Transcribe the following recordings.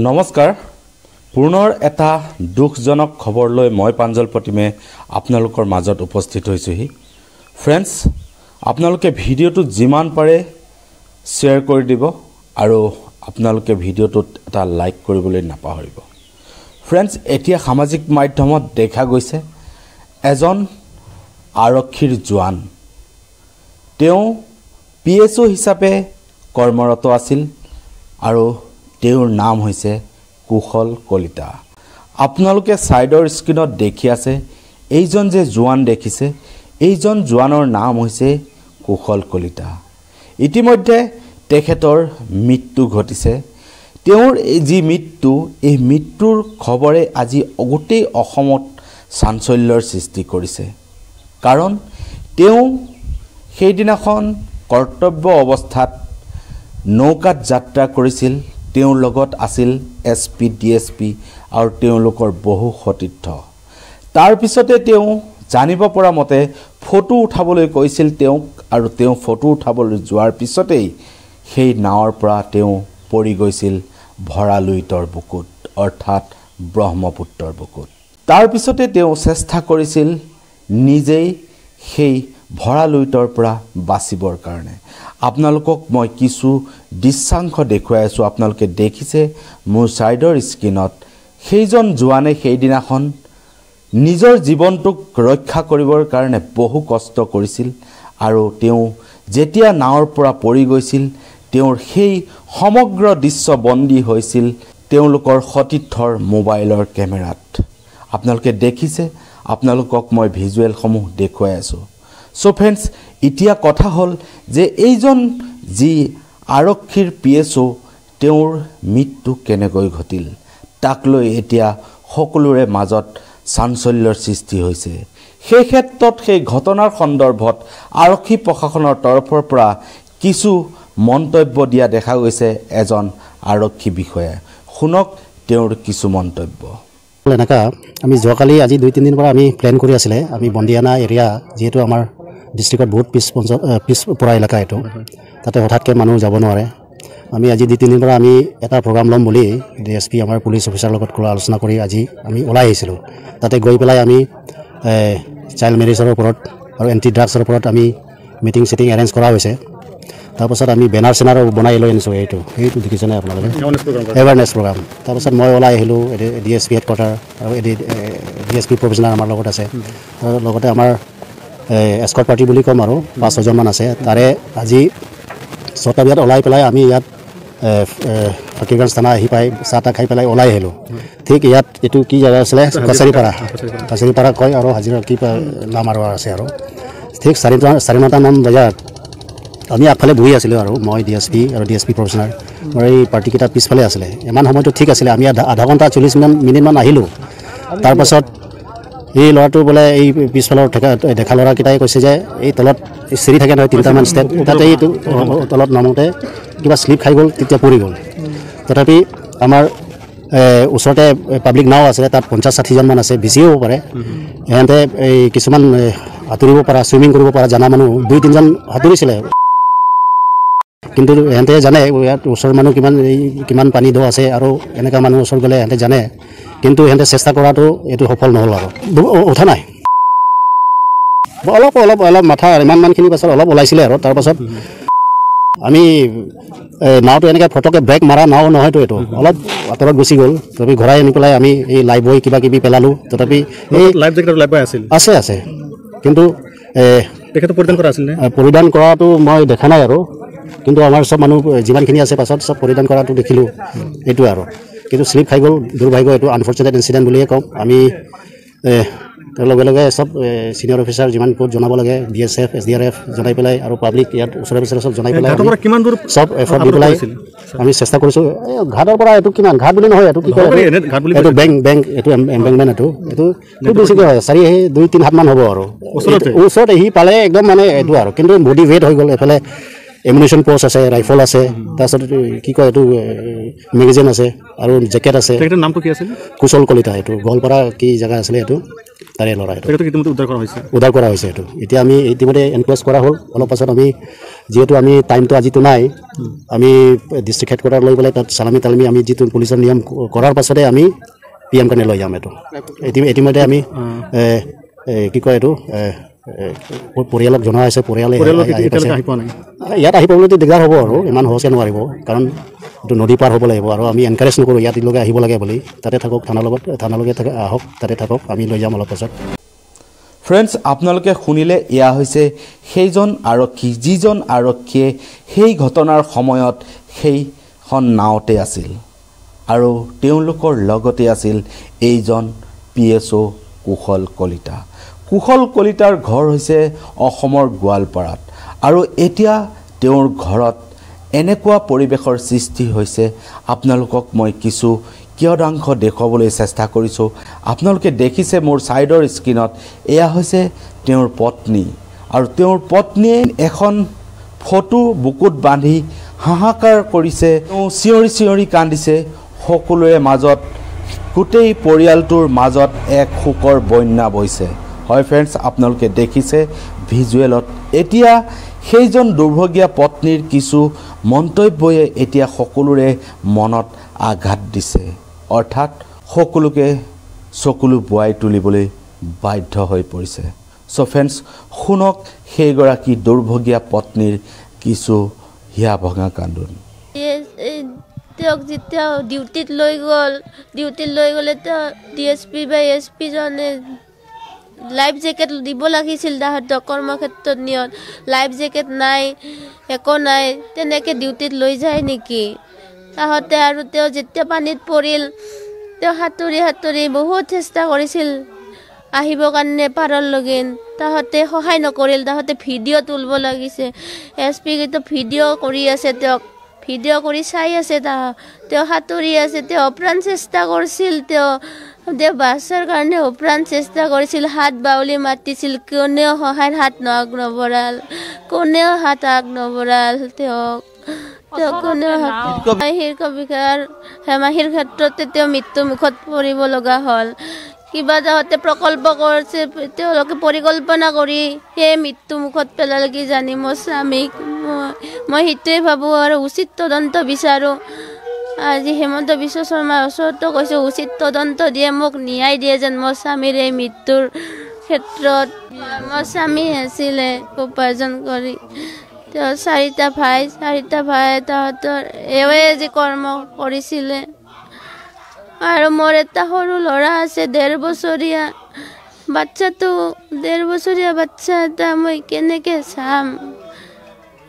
নমস্কাৰ পুনৰ এটা দুখজনক খবৰ লৈ মই পাঞ্জল প্ৰতিমে আপোনালোকৰ মাজত উপস্থিত হৈছোহি ফ্ৰেন্ডছ আপোনালোকে ভিডিওটো যিমান পাৰে শ্বেয়াৰ কৰি দিব আৰু আপোনালোকে ভিডিওটোত এটা লাইক কৰিবলৈ নাপাহৰিব ফ্ৰেন্ডছ এতিয়া সামাজিক মাধ্যমত দেখা গৈছে এজন আৰক্ষীৰ জোৱান তেওঁ পিএছও হিচাপে কৰ্মৰত আছিল আৰু তেওঁৰ নাম হৈছে কুশল কলিতা আপোনালোকে সাইডৰ স্ক্ৰিনত দেখি আছে এইজন যে জোৱান দেখিছে এইজন জোৱানৰ নাম হৈছে কুশল কলিতা ইতিমধ্যে তেখেতৰ মৃত্যু ঘটিছে তেওঁৰ এই যি মৃত্যু এই মৃত্যুৰ খবৰে আজি গোটেই অসমত চাঞ্চল্যৰ সৃষ্টি কৰিছে কাৰণ তেওঁ সেইদিনাখন কৰ্তব্য অৱস্থাত নৌকাত যাত্ৰা কৰিছিল তেওঁৰ লগত আছিল এছপি ডিএছপি আৰু তেওঁলোকৰ বহু সতীৰ্থ তাৰ পিছতে তেওঁ জানিব পৰা মতে ফটো উঠাবলৈ কৈছিল তেওঁক আৰু তেওঁ ফটো উঠাবলৈ যোৱাৰ পিছতেই সেই নাৱৰ পৰা তেওঁ পৰি গৈছিল ভৰালুইতৰ বুকুত অৰ্থাৎ ব্ৰহ্মপুত্ৰৰ বুকুত তাৰ পিছতে তেওঁ চেষ্টা কৰিছিল নিজেই সেই ভৰালুইতৰ পৰা বাচিবৰ কাৰণে আপোনালোকক মই কিছু দৃশ্যাংশ দেখুৱাই আছো আপোনালোকে দেখিছে মোৰ সাইডৰ স্ক্ৰিনত সেইজন জোৱানে সেইদিনাখন নিজৰ জীৱনটোক ৰক্ষা কৰিবৰ কাৰণে বহু কষ্ট কৰিছিল আৰু তেওঁ যেতিয়া নাৱৰ পৰা পৰি গৈছিল তেওঁৰ সেই সমগ্ৰ দৃশ্য বন্দী হৈছিল তেওঁলোকৰ সতীৰ্থৰ মোবাইলৰ কেমেৰাত আপোনালোকে দেখিছে আপোনালোকক মই ভিজুৱেলসমূহ দেখুৱাই আছো সো ফ্ৰেন্ডছ ইতিয়া কথা হল যে এইজন যি আৰক্ষীৰ পিএছও তেওঁৰ মৃত্যু কেনেকৈ ঘটিল তাক লৈ এতিয়া সকলোৰে মাজত চাঞ্চল্যৰ সৃষ্টি হৈছে সেই ক্ষেত্ৰত সেই ঘটনাৰ সন্দৰ্ভত আৰক্ষী প্ৰশাসনৰ তৰফৰ পৰা কিছু মন্তব্য দিয়া দেখা গৈছে এজন আৰক্ষী বিষয়া শুনক তেওঁৰ কিছু মন্তব্য এনেকা আমি যোৱাকালি আজি 2-3 দিন পৰা আমি প্ল্যান কৰি আছিলে আমি বন্দিয়ানা এৰিয়া যেহেতু আমাৰ ডিস্ট্ৰিক্টত বহুত পিছ পৰা এলেকা এটো তাতে হঠাৎকে মানুহ যাব নোৱাৰে আমি আজি 2-3 দিন পৰা আমি এটা প্ৰগ্ৰাম লম বুলি ডিএছপি আমাৰ পুলিচ অফিচাৰ লগত আলোচনা কৰি আজি আমি ওলাই আহিছিলোঁ তাতে গৈ পেলাই আমি চাইল্ড মেৰেজৰ ওপৰত আৰু এন্টি ড্ৰাগছৰ ওপৰত আমি মিটিং সেটিং এৰেঞ্জ কৰা হৈছে তাৰপাছত আমি বেনাৰ চেনাৰ বনাই লৈ আনিছোঁ এইটো দেখিছেনে আপোনালোকে এৱাৰনেছ প্ৰগ্ৰাম তাৰপাছত মই ওলাই আহিলোঁ ডিএছপি হেডকোৱাৰ্টাৰ আৰু ডিএছপি প্ৰফেচনাল আমাৰ লগত আছে আৰু লগতে আমাৰ এস্কৰ্ট পাৰ্টি বুলি ক'ম আৰু 5-6জন মান আছে তাৰে আজি 6টা বজাত ওলাই পেলাই আমি ইয়াত ফকীৰগঞ্জ থানা আহি পাই চাহ খাই পেলাই ওলাই আহিলোঁ ঠিক ইয়াত এইটো কি জেগা আছিলে কাছাৰীপাৰা কয় আৰু হাজিৰা কি নাম আৰু আছে আৰু ঠিক 9:30মান বজাত আমি আগফালে বহি আছিলোঁ আৰু মই ডিএছপি আৰু ডিএছপি প্ৰফেচনাল মোৰ এই পাৰ্টিকেইটা পিছফালে আছিলে ইমান সময়টো ঠিক আছিলে আমি আধা ঘণ্টা 40 মিনিটমান আহিলোঁ তাৰপাছত এই ল'ৰাটো বোলে এই পিছফালৰ দেখা ল'ৰাকেইটাই কৈছে যে এই তলত চিৰি থাকে নহয় 3টামান ষ্টেপ তাতে এইটো তলত নামোতে কিবা স্লিপ খাই গ'ল তেতিয়া পৰি গ'ল তথাপি আমাৰ ওচৰতে পাব্লিক নাও আছিলে তাত 50-60জন মান আছে বেছিও হ'ব পাৰে সিহঁতে এই কিছুমান সাঁতুৰিব পৰা চুইমিং কৰিব পৰা জানা মানুহ 2-3জন সাঁতুৰিছিলে কিন্তু সিহঁতে জানে ইয়াত ওচৰৰ মানুহ কিমান পানী দ আছে আৰু এনেকুৱা মানুহ ওচৰত গ'লে সিহঁতে জানে কিন্তু সিহঁতে চেষ্টা কৰাটো এইটো সফল নহ'ল আৰু উঠা নাই অলপ মাথা ইমানখিনি পাছত অলপ ওলাইছিলে আৰু তাৰপাছত আমি নাওটো এনেকৈ ফটকে ব্ৰেক মাৰা নাও নহয়তো এইটো অলপ আঁতৰত গুচি গ'ল তথাপি ঘূৰাই আনি পেলাই আমি এই লাইফ বয় কিবাকিবি পেলালোঁ তথাপি এই লাইফ জেকেট আছে কিন্তু তেখেতে পৰিধান কৰাটো মই দেখা নাই আৰু কিন্তু আমাৰ সব মানুহ যিমানখিনি আছে পাছত সব পৰিধান কৰাটো দেখিলোঁ এইটো আৰু কিন্তু স্লিপ খাই গ'ল দুৰ্ভাগ্য এইটো আনফৰ্চুনেট ইনচিডেণ্ট বুলিয়ে কওঁ আমি তাৰ লগে লগে সব চিনিয়ৰ অফিচাৰ যিমান ক'ত জনাব লাগে BSF SDRF জনাই পেলাই আৰু পাব্লিক ইয়াত ওচৰে পাজৰে সব জনাই পেলাই সব এফৰ্ট দি পেলাই আমি চেষ্টা কৰিছোঁ ঘাটৰ পৰা এইটো কিমান ঘাট বুলি নহয় এইটো কি কয় এইটো বেংক এইটো এম্বেংকমেণ্ট এইটো খুব বেছিকৈ হয় 2-3 হাতমান হ'ব আৰু ওচৰত আহি পালে একদম মানে এইটো আৰু কিন্তু বডি ৱেইট হৈ গ'ল এফালে এমিনেশ্যন পোষ্ট আছে ৰাইফল আছে তাৰপিছত কি কয় এইটো মেগাজিন আছে আৰু জেকেট আছে নামটো কি আছিল কুশল কলিতা এইটো গোৱালপাৰা কি জেগা আছিলে এইটো তাৰে ল'ৰা এইটো এইটো ইতিমধ্যে উদ্ধাৰ কৰা হৈছে উদ্ধাৰ কৰা হৈছে এইটো এতিয়া আমি ইতিমধ্যে এনকুৱেজ কৰা হ'ল অলপ পাছত আমি যিহেতু আমি টাইমটো আজিতো নাই আমি ডিষ্ট্ৰিক্ট হেডকোৱাৰ্টাৰ লৈ পেলাই তাত চালামি তালামি আমি যিটো পুলিচৰ নিয়ম কৰাৰ পাছতে আমি PM কাৰণে লৈ যাম এইটো ইতিমধ্যে আমি কি কয় এইটো পৰিয়ালক জনোৱা হৈছে পৰিয়ালে ইয়াত আহি পাবলৈতো দিগদাৰ হ'ব আৰু ইমান সহজকৈ নোৱাৰিব কাৰণ এইটো নদী পাৰ হ'ব লাগিব আৰু আমি এনকাৰেজ নকৰোঁ ইয়াত এতিয়ালৈকে আহিব লাগে বুলি তাতে থাকক থানালৈকে আহক তাতে থাকক আমি লৈ যাম অলপ পাছত ফ্ৰেণ্ডছ আপোনালোকে শুনিলে এয়া হৈছে সেইজন আৰক্ষী যিজন আৰক্ষীয়ে সেই ঘটনাৰ সময়ত সেইখন নাওতে আছিল আৰু তেওঁলোকৰ লগতে আছিল এইজন PSO কুশল কলিতা কুশল কলিতাৰ ঘৰ হৈছে অসমৰ গোৱালপাৰাত আৰু এতিয়া তেওঁৰ ঘৰত এনেকুৱা পৰিৱেশৰ সৃষ্টি হৈছে আপোনালোকক মই কিছু কিয়দাংশ দেখুৱাবলৈ চেষ্টা কৰিছোঁ আপোনালোকে দেখিছে মোৰ সাইডৰ স্ক্ৰিনত এয়া হৈছে তেওঁৰ পত্নী আৰু তেওঁৰ পত্নীয়ে এখন ফটো বুকুত বান্ধি হাহাকাৰ কৰিছে চিঞৰি চিঞৰি কান্দিছে সকলোৰে মাজত গোটেই পৰিয়ালটোৰ মাজত এক শোকৰ বন্যা বৈছে হয় ফ্ৰেণ্ডছ আপোনালোকে দেখিছে ভিজুৱেলত এতিয়া সেইজন দুৰ্ভগীয়া পত্নীৰ কিছু মন্তব্যই এতিয়া সকলোৰে মনত আঘাত দিছে অৰ্থাৎ সকলোকে চকুলো বুৱাই তুলিবলৈ বাধ্য হৈ পৰিছে সো ফ্ৰেণ্ডছ শুনক সেইগৰাকী দুৰ্ভগীয়া পত্নীৰ কিছু হিয়া ভঙা কান্দোন তেওঁক যেতিয়া ডিউটিত লৈ গ'লে তেওঁ DSP বা SP জনে লাইফ জেকেট দিব লাগিছিল তাহাঁতক কৰ্মক্ষেত্ৰত নিয়ত লাইফ জেকেট নাই একো নাই তেনেকৈ ডিউটিত লৈ যায় নেকি তাহাঁতে আৰু তেওঁ যেতিয়া পানীত পৰিল তেওঁ সাঁতুৰি বহুত চেষ্টা কৰিছিল আহিবৰ কাৰণে পাৰলৈকে তাহাঁতে সহায় নকৰিল তাহাঁতে ভিডিঅ' তুলিব লাগিছে SP কিন্তু ভিডিঅ' কৰি আছে তেওঁক ভিডিঅ' কৰি চাই আছে তেওঁ সাঁতুৰি আছে তেওঁ অপ্ৰাণ চেষ্টা কৰিছিল তেওঁ বাছৰ কাৰণে অপ্ৰাণ চেষ্টা কৰিছিল হাত বাউলি মাতিছিল কোনেও সহায়ৰ হাত নবঢ়াল কোনেও হাত নবঢ়াল তেওঁক কোনেও হেমাহীৰ ক্ষেত্ৰতে তেওঁ মৃত্যু মুখত পৰিব লগা হ'ল কিবা তাহাঁতে প্ৰকল্প কৰিছে তেওঁলোকে পৰিকল্পনা কৰি সেই মৃত্যু মুখত পেলালে কি জানি মোৰ স্বামীক মই সেইটোৱে ভাবোঁ আৰু উচিত তদন্ত বিচাৰোঁ আজি হেমন্ত বিশ্ব শৰ্মাৰ ওচৰতো কৈছোঁ উচিত তদন্ত দিয়ে মোক ন্যায় দিয়ে যেন মোৰ স্বামীৰ এই মৃত্যুৰ ক্ষেত্ৰত মোৰ স্বামী আছিলে উপাৰ্জন কৰি তেওঁ চাৰিটা ভাই তাহাঁতৰ এওঁৱে যি কৰ্ম কৰিছিলে আৰু মোৰ এটা সৰু ল'ৰা আছে 1.5 বছৰীয়া বাচ্চাটো 1.5 বছৰীয়া বাচ্চা এটা মই কেনেকৈ চাম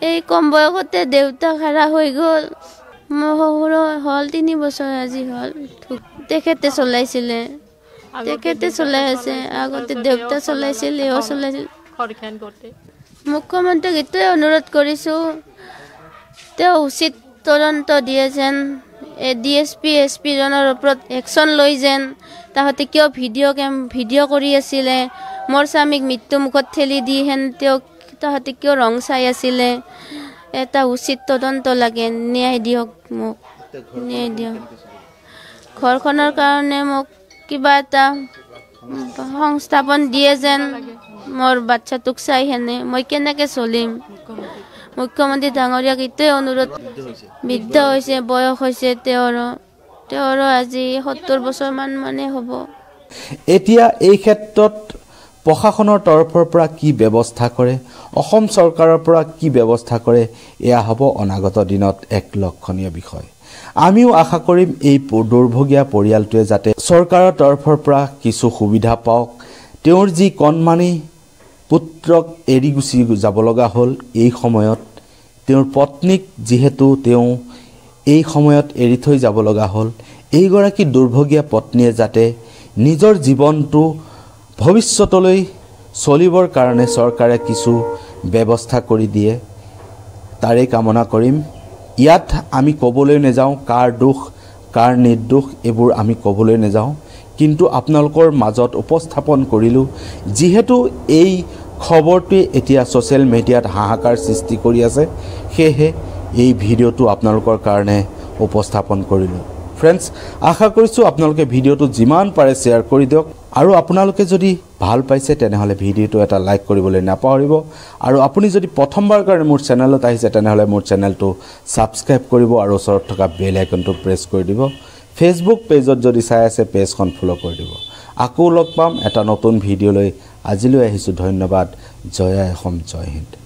এই কম বয়সতে দেউতাক হাৰা হৈ গ'ল মোৰ সৰু হ'ল 3 বছৰ আজি হ'ল তেখেতে চলাইছিলে তেখেতে চলাই আছে আগতে দেউতা চলাইছিল এও চলাইছিল মুখ্যমন্ত্ৰীক এইটোৱে অনুৰোধ কৰিছোঁ তেওঁ উচিত তদন্ত দিয়ে যেন DSP SP জনৰ ওপৰত একশ্যন লৈ যেন তাহাঁতে কিয় ভিডিঅ' কৰি আছিলে মোৰ স্বামীক মৃত্যু মুখত ঠেলি দি হেন তেওঁক তাহাঁতে কিয় ৰং চাই আছিলে এটা উচিত তদন্ত লাগে ন্যায় দিয়ক মোক ন্যায় দিয়ক ঘৰখনৰ কাৰণে মোক কিবা এটা সংস্থাপন দিয়ে যেন মোৰ বাচ্চাটোক চাই হেনে মই কেনেকৈ চলিম মুখ্যমন্ত্ৰী ডাঙৰীয়াক এইটোৱে অনুৰোধ বৃদ্ধ হৈছে বয়স হৈছে তেওঁৰো আজি 70 বছৰমান মানে হ'ব এতিয়া এই ক্ষেত্ৰত প্ৰশাসনৰ তৰফৰ পৰা কি ব্যৱস্থা কৰে অসম চৰকাৰৰ পৰা কি ব্যৱস্থা কৰে এয়া হ'ব অনাগত দিনত এক লক্ষণীয় বিষয় আমিও আশা কৰিম এই দুৰ্ভগীয়া পৰিয়ালটোৱে যাতে চৰকাৰৰ তৰফৰ পৰা কিছু সুবিধা পাওক তেওঁৰ যি কণমানি পুত্ৰক এৰি গুচি যাব লগা হ'ল এই সময়ত তেওঁৰ পত্নীক যিহেতু তেওঁ এই সময়ত এৰি থৈ যাব লগা হ'ল এইগৰাকী দুৰ্ভগীয়া পত্নীয়ে যাতে নিজৰ জীৱনটো ভৱিষ্যতলৈ চলিবৰ কাৰণে চৰকাৰে কিছু ব্যৱস্থা কৰি দিয়ে তাৰে কামনা কৰিম ইয়াত আমি ক'বলৈ নাযাওঁ কাৰ দুখ কাৰ নিৰ্দোষ এইবোৰ আমি ক'বলৈ নাযাওঁ কিন্তু আপোনালোকৰ মাজত উপস্থাপন কৰিলোঁ যিহেতু এই খবৰটোৱে এতিয়া ছ'চিয়েল মিডিয়াত হাহাকাৰ সৃষ্টি কৰি আছে সেয়েহে এই ভিডিঅ'টো আপোনালোকৰ কাৰণে উপস্থাপন কৰিলোঁ ফ্ৰেণ্ডছ আশা কৰিছোঁ আপোনালোকে ভিডিঅ'টো যিমান পাৰে শ্বেয়াৰ কৰি দিয়ক আৰু আপোনালোকে যদি ভাল পাইছে তেনেহ'লে ভিডিঅ'টো এটা লাইক কৰিবলৈ নাপাহৰিব আৰু আপুনি যদি প্ৰথমবাৰ কাৰণে মোৰ চেনেলত আহিছে তেনেহ'লে মোৰ চেনেলটো ছাবস্ক্ৰাইব কৰিব আৰু ওচৰত থকা বেল আইকনটো প্ৰেছ কৰি দিব ফেচবুক পেজত যদি চাই আছে পেজখন ফ'ল' কৰি দিব আকৌ লগ পাম এটা নতুন ভিডিঅ'লৈ আজিলৈ আহিছোঁ ধন্যবাদ জয় অসম জয় হিন্দ